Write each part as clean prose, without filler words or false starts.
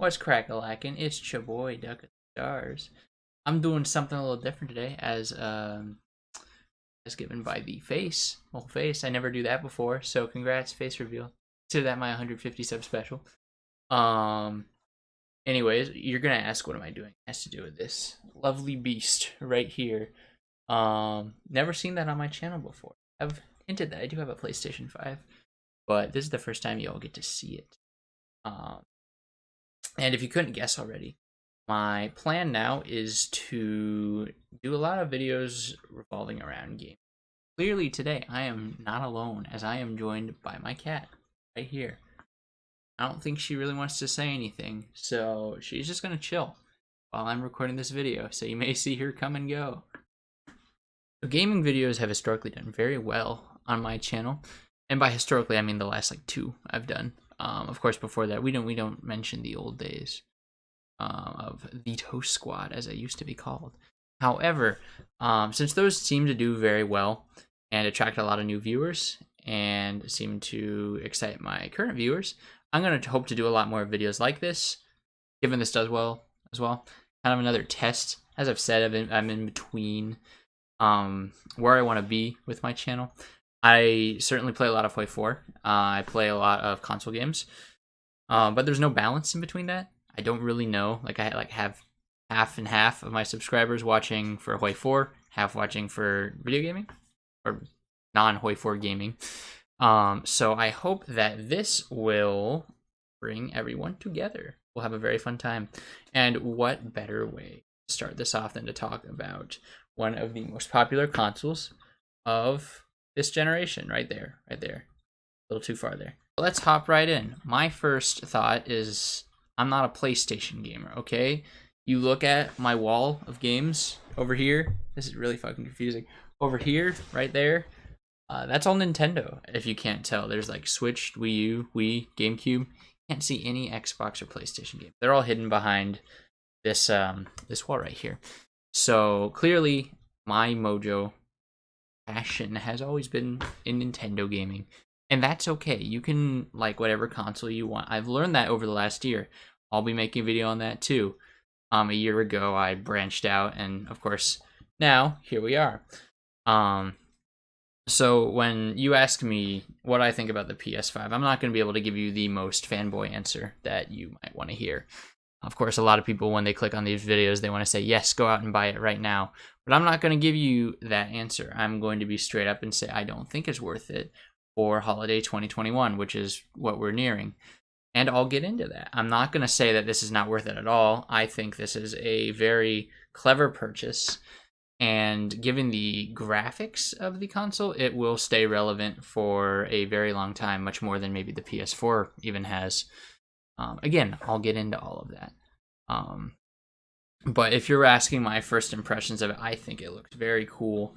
What's crack-a-lackin'? It's your boy, Duck of the Stars. I'm doing something a little different today, as given by the whole face. I never do that before, so congrats, face reveal. Consider that my 150 sub special. Anyways, you're gonna ask what am I doing? It has to do with this lovely beast right here. Never seen that on my channel before. I've hinted that I do have a PlayStation 5, but this is the first time you all get to see it. And if you couldn't guess already, my plan now is to do a lot of videos revolving around games. Clearly today I am not alone, as I am joined by my cat right here. I don't think she really wants to say anything, so she's just gonna chill while I'm recording this video, so you may see her come and go. So gaming videos have historically done very well on my channel, and by historically I mean the last like 2 I've done. Of course, before that, we don't mention the old days of the Toast Squad, as it used to be called. However, since those seem to do very well and attract a lot of new viewers and seem to excite my current viewers, I'm going to hope to do a lot more videos like this, given this does well as well. Kind of another test. As I've said, I'm in between where I want to be with my channel. I certainly play a lot of Hoi 4. I play a lot of console games, but there's no balance in between that. I don't really know. Like I have half and half of my subscribers watching for Hoi 4, half watching for video gaming or non-Hoi 4 gaming. So I hope that this will bring everyone together. We'll have a very fun time. And what better way to start this off than to talk about one of the most popular consoles of this generation, right there. A little too far there. Let's hop right in. My first thought is I'm not a PlayStation gamer, okay? You look at my wall of games over here. This is really fucking confusing. Over here, right there, that's all Nintendo, if you can't tell. There's like Switch, Wii U, Wii, GameCube. Can't see any Xbox or PlayStation games. They're all hidden behind this this wall right here. So clearly my mojo passion has always been in Nintendo gaming, and that's okay. You can like whatever console you want. I've learned that over the last year. I'll be making a video on that too. A year ago I branched out, and of course now here we are. So when you ask me what I think about the PS5, I'm not going to be able to give you the most fanboy answer that you might want to hear. Of course, a lot of people, when they click on these videos, they want to say, yes, go out and buy it right now. But I'm not going to give you that answer. I'm going to be straight up and say, I don't think it's worth it for holiday 2021, which is what we're nearing. And I'll get into that. I'm not going to say that this is not worth it at all. I think this is a very clever purchase. And given the graphics of the console, it will stay relevant for a very long time, much more than maybe the PS4 even has. Again, I'll get into all of that. But if you're asking my first impressions of it, I think it looks very cool.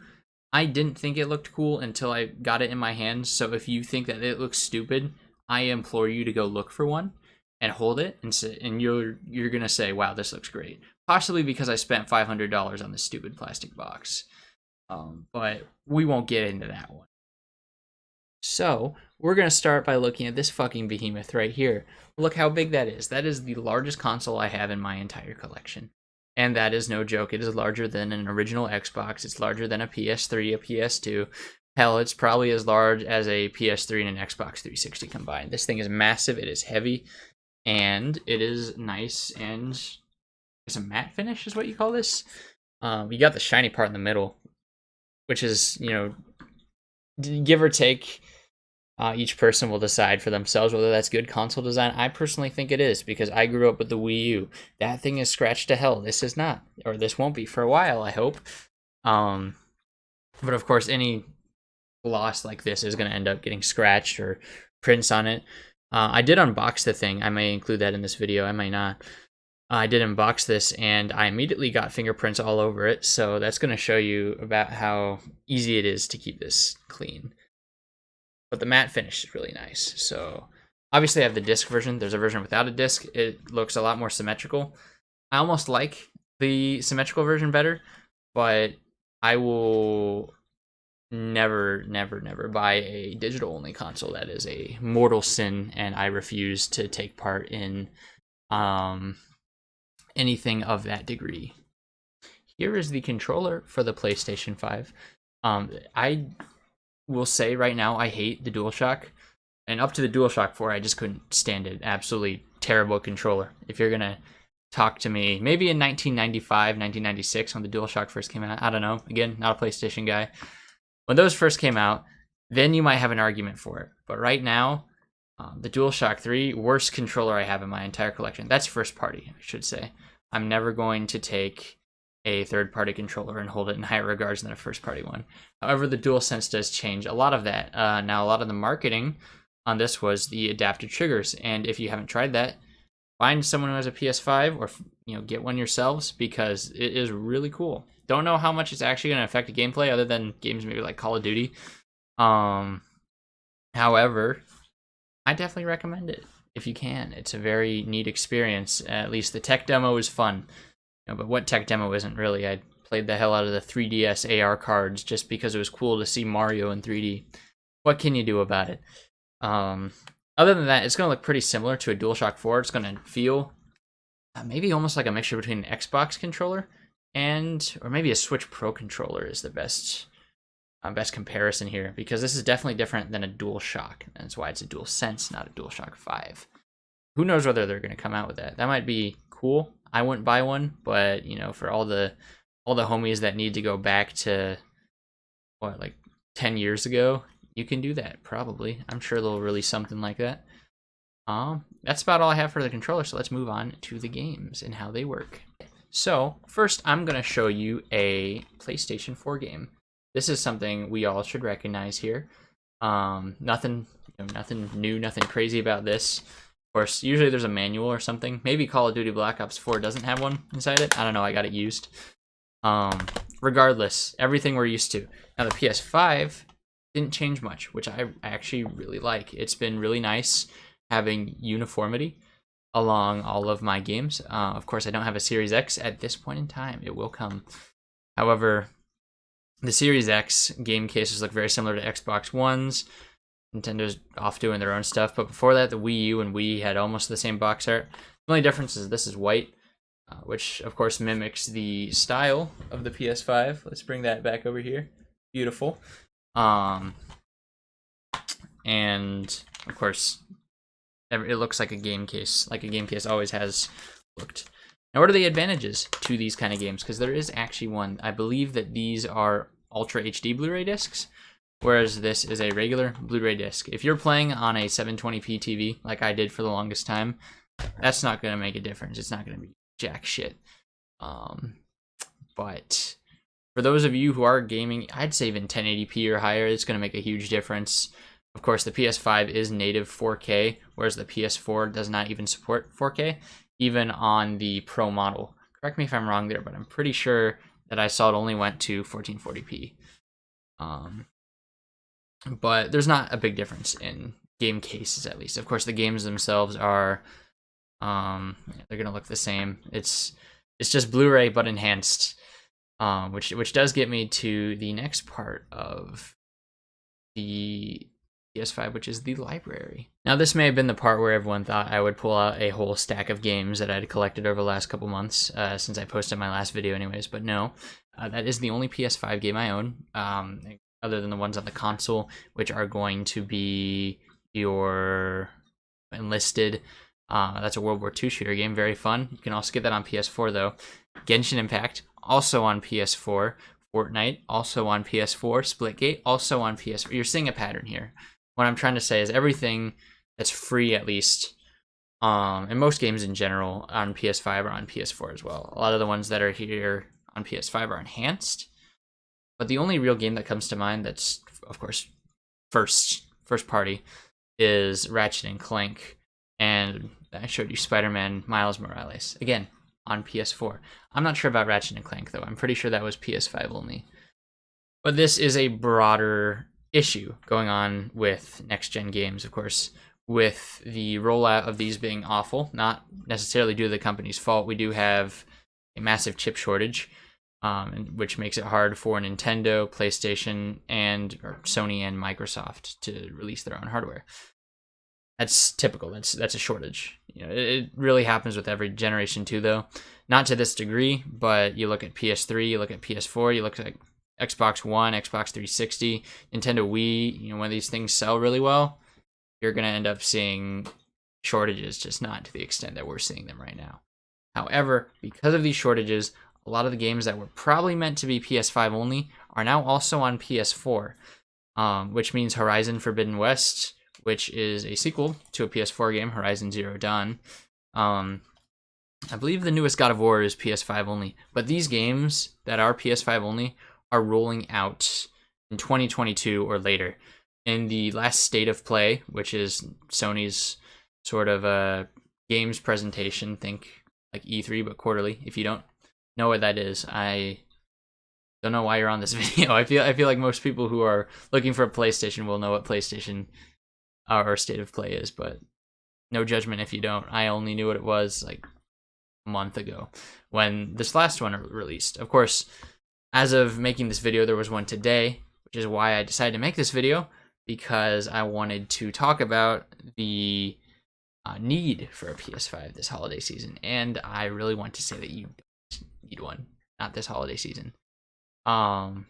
I didn't think it looked cool until I got it in my hands. So if you think that it looks stupid, I implore you to go look for one and hold it, and you're gonna say, wow, this looks great. Possibly because I spent $500 on this stupid plastic box. But we won't get into that one. So we're gonna start by looking at this fucking behemoth right here. Look how big that is. That is the largest console I have in my entire collection. And that is no joke. It is larger than an original Xbox. It's larger than a PS3, a PS2. Hell, it's probably as large as a PS3 and an Xbox 360 combined. This thing is massive. It is heavy. And it is nice and it's a matte finish is what you call this. You got the shiny part in the middle, which is, you know, give or take. Each person will decide for themselves whether that's good console design. I personally think it is, because I grew up with the Wii U. That thing is scratched to hell. This is not, or this won't be for a while, I hope. But of course, any gloss like this is going to end up getting scratched or prints on it. I did unbox the thing. I may include that in this video. I may not. I did unbox this, and I immediately got fingerprints all over it. So that's going to show you about how easy it is to keep this clean. But the matte finish is really nice. So obviously I have the disc version. There's a version without a disc. It looks a lot more symmetrical. I almost like the symmetrical version better, but I will never buy a digital only console. That is a mortal sin, and I refuse to take part in anything of that degree. Here is the controller for the PlayStation 5. I will say right now I hate the DualShock, and up to the DualShock 4 I just couldn't stand it. Absolutely terrible controller. If you're gonna talk to me maybe in 1995, 1996 when the DualShock first came out, I don't know, again, not a PlayStation guy, when those first came out, then you might have an argument for it. But right now, the DualShock 3, worst controller I have in my entire collection. That's first party, I should say. I'm never going to take a third-party controller and hold it in higher regards than a first-party one. However, the DualSense does change a lot of that. Now, a lot of the marketing on this was the adaptive triggers, and if you haven't tried that, find someone who has a PS5 or get one yourselves, because it is really cool. Don't know how much it's actually going to affect the gameplay other than games maybe like Call of Duty. However, I definitely recommend it if you can. It's a very neat experience. At least the tech demo is fun. But what tech demo isn't really? I played the hell out of the 3DS AR cards just because it was cool to see Mario in 3D. What can you do about it? Other than that, it's going to look pretty similar to a DualShock 4. It's going to feel maybe almost like a mixture between an Xbox controller or maybe a Switch Pro controller is the best comparison here, because this is definitely different than a DualShock. That's why it's a DualSense, not a DualShock 5. Who knows whether they're going to come out with that? That might be cool. I wouldn't buy one, but for all the homies that need to go back to like 10 years ago, you can do that probably. I'm sure they'll release something like that. That's about all I have for the controller, so let's move on to the games and how they work. So first, I'm going to show you a PlayStation 4 game. This is something we all should recognize here. Nothing new, nothing crazy about this. Of course, usually there's a manual or something. Maybe Call of Duty Black Ops 4 doesn't have one inside it. I don't know, I got it used. Regardless, everything we're used to. Now the PS5 didn't change much, which I actually really like. It's been really nice having uniformity along all of my games. Of course, I don't have a Series X at this point in time. It will come. However, the Series X game cases look very similar to Xbox One's. Nintendo's off doing their own stuff, but before that, the Wii U and Wii had almost the same box art. The only difference is this is white, which of course mimics the style of the PS5. Let's bring that back over here. Beautiful. And of course, it looks like a game case always has looked. Now, what are the advantages to these kind of games? Because there is actually one. I believe that these are Ultra HD Blu-ray discs, whereas this is a regular Blu-ray disc. If you're playing on a 720p TV, like I did for the longest time, that's not going to make a difference. It's not going to be jack shit. But for those of you who are gaming, I'd say even 1080p or higher, it's going to make a huge difference. Of course, the PS5 is native 4K, whereas the PS4 does not even support 4K, even on the Pro model. Correct me if I'm wrong there, but I'm pretty sure that I saw it only went to 1440p. But there's not a big difference in game cases, at least. Of course, the games themselves are, they're gonna look the same. It's just Blu-ray but enhanced, which does get me to the next part of the PS5, which is the library. Now, this may have been the part where everyone thought I would pull out a whole stack of games that I'd collected over the last couple months, since I posted my last video anyways, but no. That is the only PS5 game I own, other than the ones on the console, which are going to be your Enlisted. That's a World War II shooter game, very fun. You can also get that on PS4, though. Genshin Impact, also on PS4. Fortnite, also on PS4. Splitgate, also on PS4. You're seeing a pattern here. What I'm trying to say is everything that's free, at least, and most games in general on PS5 are on PS4 as well. A lot of the ones that are here on PS5 are enhanced, but the only real game that comes to mind that's, of course, first party is Ratchet and Clank, and I showed you Spider-Man Miles Morales, again, on PS4. I'm not sure about Ratchet and Clank, though. I'm pretty sure that was PS5 only. But this is a broader issue going on with next-gen games, of course. With the rollout of these being awful, not necessarily due to the company's fault, we do have a massive chip shortage, which makes it hard for Nintendo, PlayStation, or Sony and Microsoft to release their own hardware. That's typical. That's a shortage. It really happens with every generation too, though. Not to this degree, but you look at PS3, you look at PS4, you look at Xbox One, Xbox 360, Nintendo Wii. When these things sell really well, you're gonna end up seeing shortages, just not to the extent that we're seeing them right now. However, because of these shortages, a lot of the games that were probably meant to be PS5 only are now also on PS4, which means Horizon Forbidden West, which is a sequel to a PS4 game, Horizon Zero Dawn. I believe the newest God of War is PS5 only, but these games that are PS5 only are rolling out in 2022 or later. In the last State of Play, which is Sony's sort of a games presentation, think like E3 but quarterly. If you don't know what that is, I don't know why you're on this video. I feel like most people who are looking for a PlayStation will know what PlayStation or State of Play is, but no judgment if you don't. I only knew what it was like a month ago when this last one released. Of course, as of making this video, there was one today, which is why I decided to make this video, because I wanted to talk about the need for a PS5 this holiday season, and I really want to say that you don't need one, not this holiday season. Now,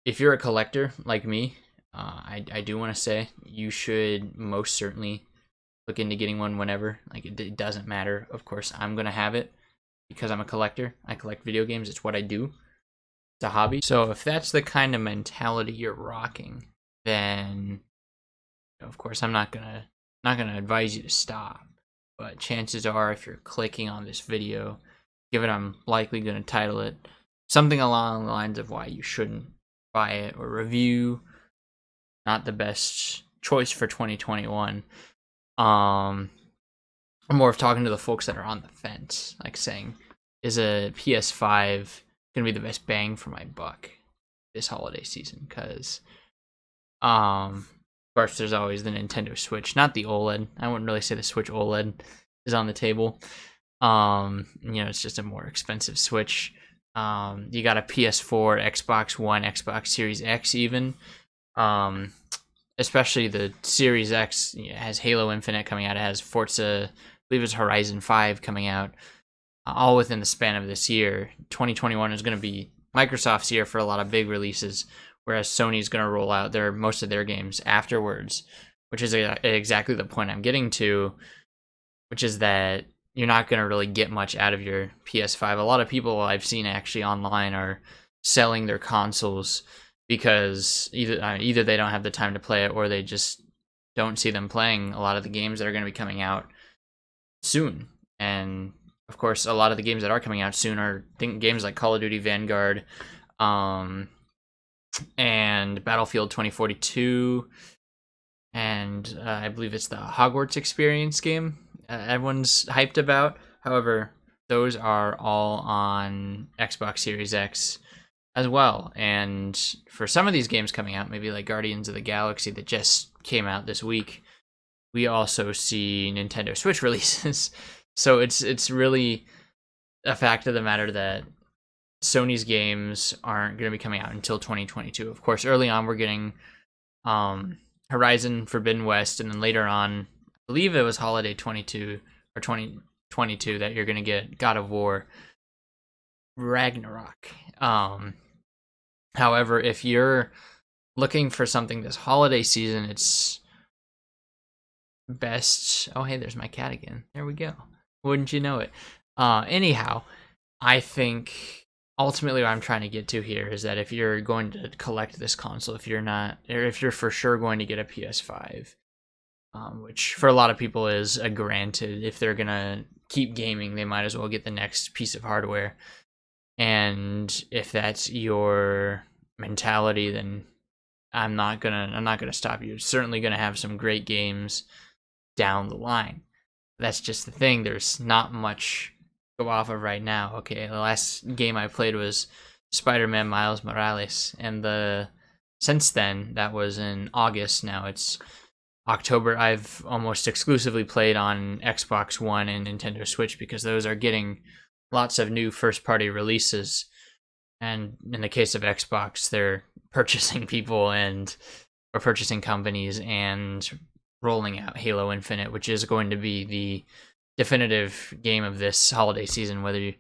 if you're a collector like me, I do want to say you should most certainly look into getting one whenever. Like, it doesn't matter. Of course, I'm gonna have it because I'm a collector. I collect video games. It's what I do. It's a hobby. So if that's the kind of mentality you're rocking, then of course I'm not gonna advise you to stop. But chances are, if you're clicking on this video, given I'm likely gonna title it something along the lines of why you shouldn't buy it or review, not the best choice for 2021. I'm more of talking to the folks that are on the fence, like saying, is a PS5 gonna be the best bang for my buck this holiday season? Because of course there's always the Nintendo Switch, not the OLED. I wouldn't really say the Switch OLED is on the table. It's just a more expensive Switch. You got a PS4, Xbox One, Xbox Series X even. Especially the Series X has Halo Infinite coming out. It has Forza, I believe it's Horizon 5 coming out, all within the span of this year. 2021 is going to be Microsoft's year for a lot of big releases, whereas Sony's going to roll out most of their games afterwards, which is exactly the point I'm getting to, which is that you're not going to really get much out of your PS5. A lot of people I've seen actually online are selling their consoles because either they don't have the time to play it, or they just don't see them playing a lot of the games that are going to be coming out soon. And of course, a lot of the games that are coming out soon are games like Call of Duty Vanguard, and Battlefield 2042, and I believe it's the Hogwarts Experience game everyone's hyped about. However, those are all on Xbox Series X as well. And for some of these games coming out, maybe like Guardians of the Galaxy that just came out this week, we also see Nintendo Switch releases. So it's really a fact of the matter that Sony's games aren't going to be coming out until 2022. Of course, early on we're getting Horizon Forbidden West, and then later on, I believe it was Holiday 22 or 2022 that you're going to get God of War Ragnarok. However, if you're looking for something this holiday season, it's best... Oh, hey, there's my cat again. There we go. Wouldn't you know it? Anyhow, I think ultimately what I'm trying to get to here is that if you're going to collect this console, if you're for sure going to get a PS5, which for a lot of people is a granted, if they're gonna keep gaming, they might as well get the next piece of hardware. And if that's your mentality, then I'm not gonna stop you. It's certainly gonna have some great games down the line. That's just the thing. There's not much to go off of right now. Okay, the last game I played was Spider-Man Miles Morales, and since then, that was in August. Now it's October. I've almost exclusively played on Xbox One and Nintendo Switch because those are getting lots of new first-party releases. And in the case of Xbox, they're purchasing people or purchasing companies and rolling out Halo Infinite, which is going to be the definitive game of this holiday season, whether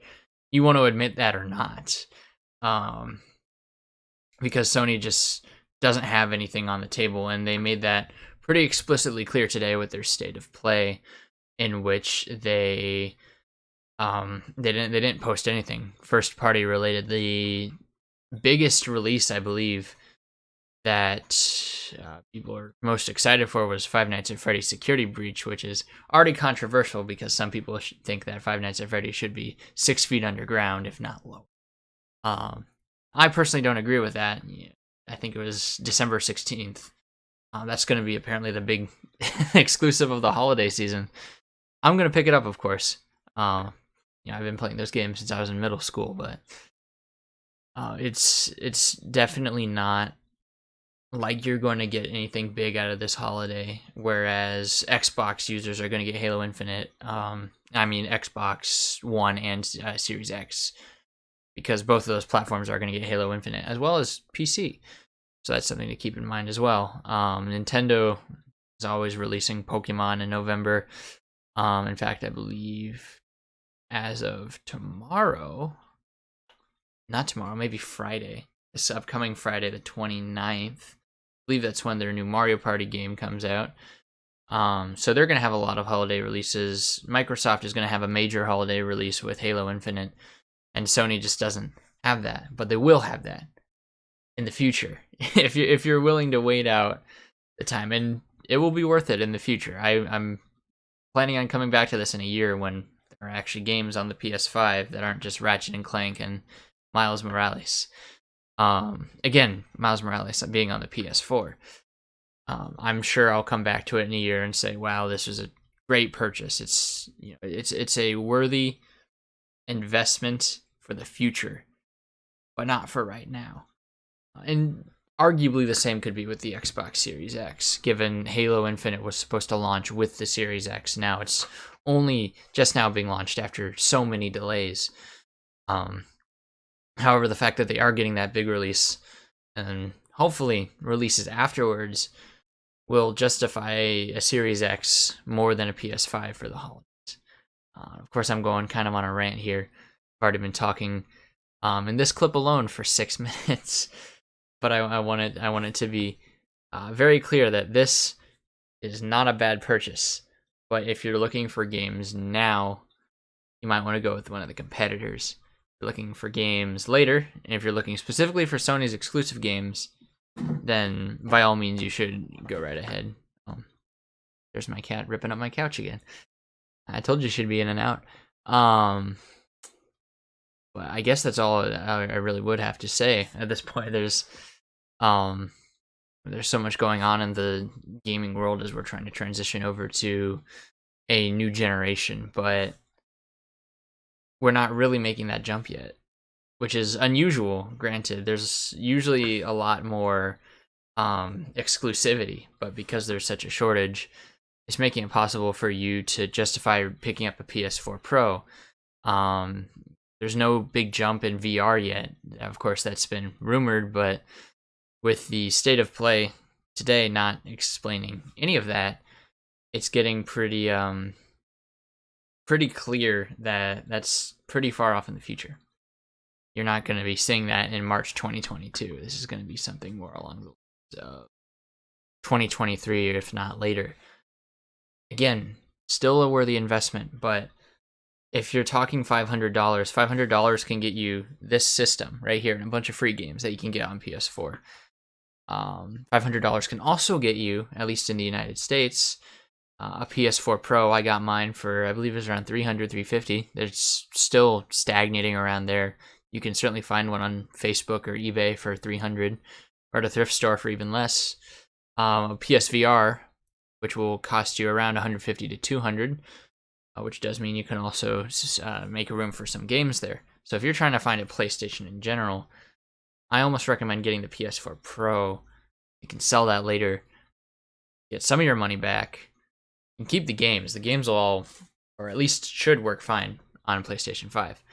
you want to admit that or not. Because Sony just doesn't have anything on the table, and they made that pretty explicitly clear today with their state of play, in which they didn't post anything first party related. The biggest release, I believe, that people are most excited for was Five Nights at Freddy's Security Breach, which is already controversial because some people think that Five Nights at Freddy's should be 6 feet underground, if not lower. I personally don't agree with that. I think it was December 16th. That's going to be apparently the big exclusive of the holiday season. I'm going to pick it up, of course. I've been playing those games since I was in middle school, but it's definitely not like you're going to get anything big out of this holiday, whereas Xbox users are going to get Halo Infinite. Xbox One and Series X, because both of those platforms are going to get Halo Infinite, as well as PC. So that's something to keep in mind as well. Nintendo is always releasing Pokemon in November. In fact, I believe as of maybe Friday, this upcoming Friday, the 29th, I believe that's when their new Mario Party game comes out. So they're going to have a lot of holiday releases. Microsoft is going to have a major holiday release with Halo Infinite, and Sony just doesn't have that, but they will have that in the future if you're willing to wait out the time, and it will be worth it in the future. I'm planning on coming back to this in a year when there are actually games on the PS5 that aren't just Ratchet and Clank and Miles Morales. Again, Miles Morales being on the PS4. I'm sure I'll come back to it in a year and say, wow, this was a great purchase. It's a worthy investment for the future, but not for right now. And arguably the same could be with the Xbox Series X, given Halo Infinite was supposed to launch with the Series X. Now it's only just now being launched after so many delays. However, the fact that they are getting that big release, and hopefully releases afterwards, will justify a Series X more than a PS5 for the holidays. Of course, I'm going kind of on a rant here. I've already been talking in this clip alone for 6 minutes, but I wanted to be very clear that this is not a bad purchase. But if you're looking for games now, you might want to go with one of the competitors. If you're looking for games later, and if you're looking specifically for Sony's exclusive games, then by all means you should go right ahead. There's my cat ripping up my couch again. I told you she'd be in and out. But I guess that's all I really would have to say at this point. There's so much going on in the gaming world as we're trying to transition over to a new generation, but we're not really making that jump yet, which is unusual. Granted, there's usually a lot more exclusivity, but because there's such a shortage, it's making it possible for you to justify picking up a PS4 Pro. There's no big jump in VR yet. Of course, that's been rumored, but with the state of play today not explaining any of that, it's getting pretty clear that that's pretty far off in the future. You're not going to be seeing that in March 2022. This is going to be something more along the lines of 2023, if not later. Again, still a worthy investment, but if you're talking $500 can get you this system right here and a bunch of free games that you can get on PS4. $500 can also get you, at least in the United States, a PS4 Pro. I got mine for, I believe it was around $300, $350. It's still stagnating around there. You can certainly find one on Facebook or eBay for $300, or at a thrift store for even less. A PSVR, which will cost you around $150 to $200, which does mean you can also make room for some games there. So if you're trying to find a PlayStation in general, I almost recommend getting the PS4 Pro. You can sell that later, get some of your money back, and keep the games. The games will all, or at least should, work fine on PlayStation 5.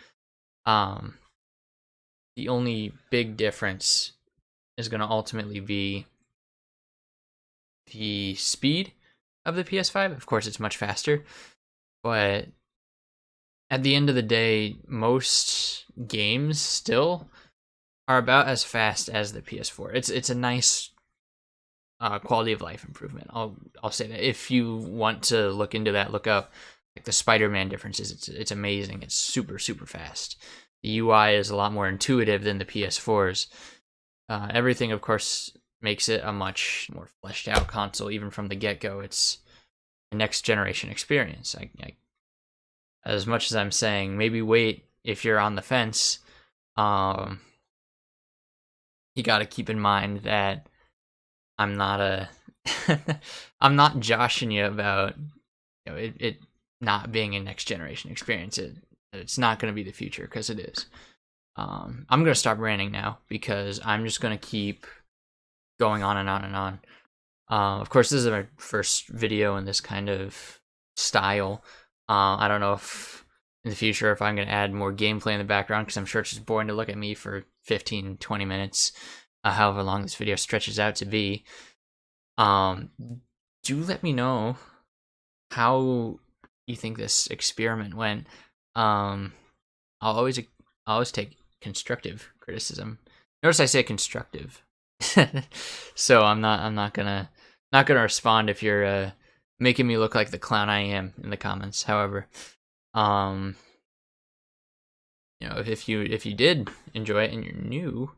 The only big difference is going to ultimately be the speed of the PS5. Of course, it's much faster, but at the end of the day, most games still are about as fast as the PS4. It's a nice quality of life improvement. I'll say that. If you want to look into that, look up like the Spider-Man differences. It's amazing. It's super fast. The UI is a lot more intuitive than the PS4's. Everything, of course, makes it a much more fleshed out console. Even from the get-go, it's a next generation experience. As much as I'm saying, maybe wait if you're on the fence. You got to keep in mind that I'm not I'm not joshing you about it not being a next generation experience. It's not going to be the future, because it is. I'm going to stop ranting now, because I'm just going to keep going on and on and on. Of course, this is my first video in this kind of style. I don't know if in the future if I'm going to add more gameplay in the background, because I'm sure it's just boring to look at me for 15-20 minutes, however long this video stretches out to be. Do let me know how you think this experiment went. I'll always take constructive criticism. Notice I say constructive. So I'm not gonna respond if you're making me look like the clown I am in the comments. However, if you did enjoy it and you're new,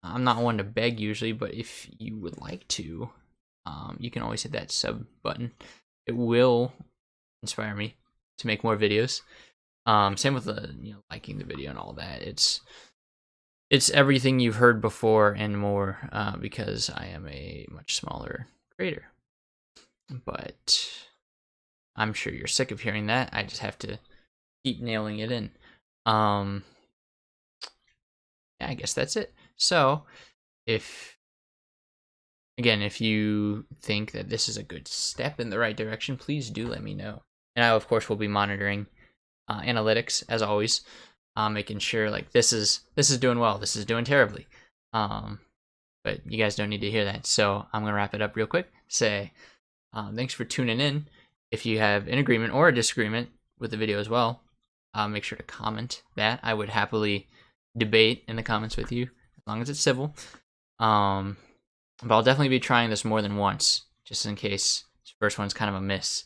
I'm not one to beg usually, but if you would like to, you can always hit that sub button. It will inspire me to make more videos. Same with the liking the video and all that. It's everything you've heard before and more, because I am a much smaller creator. But I'm sure you're sick of hearing that. I just have to keep nailing it in. Yeah, I guess that's it. So, if you think that this is a good step in the right direction, please do let me know. And I, of course, will be monitoring analytics as always, making sure like this is doing well, this is doing terribly. But you guys don't need to hear that. So I'm gonna wrap it up real quick. Say thanks for tuning in. If you have an agreement or a disagreement with the video as well, make sure to comment that. I would happily debate in the comments with you, as long as it's civil. But I'll definitely be trying this more than once, just in case this first one's kind of a miss.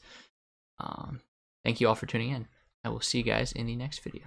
Thank you all for tuning in. I will see you guys in the next video.